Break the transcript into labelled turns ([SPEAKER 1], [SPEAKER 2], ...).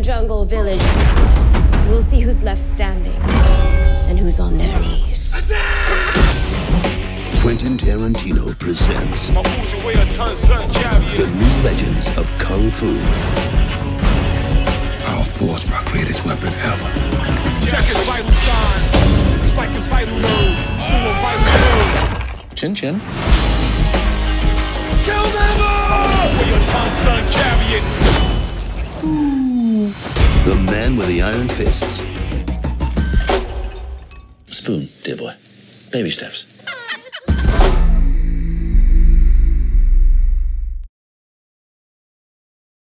[SPEAKER 1] Wu-Tang jungle village. We'll see who's left standing and who's on their knees.
[SPEAKER 2] Quentin Tarantino presents the new legends of Kung Fu.
[SPEAKER 3] I'll forge my greatest weapon ever.
[SPEAKER 4] Check his vital signs. Spike his vital load. Do a vital load.
[SPEAKER 3] Chin chin.
[SPEAKER 4] Kill them all! For your tongue, son, carry it.
[SPEAKER 2] The man with the iron fists.
[SPEAKER 3] Spoon, dear boy. Baby steps.